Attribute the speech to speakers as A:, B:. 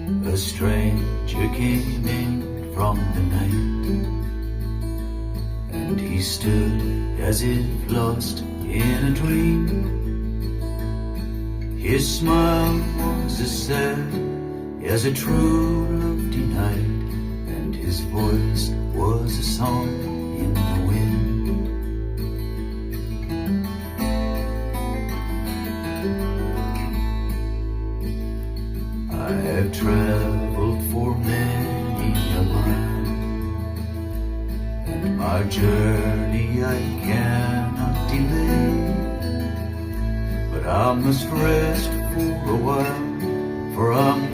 A: A stranger came in from the night, and he stood as if lost in a dream. His smile was as sad as a true love denied, and his voice was a song in the wind. I have traveled for many a mile, and my journey I cannot delay, but I must rest for a while, for I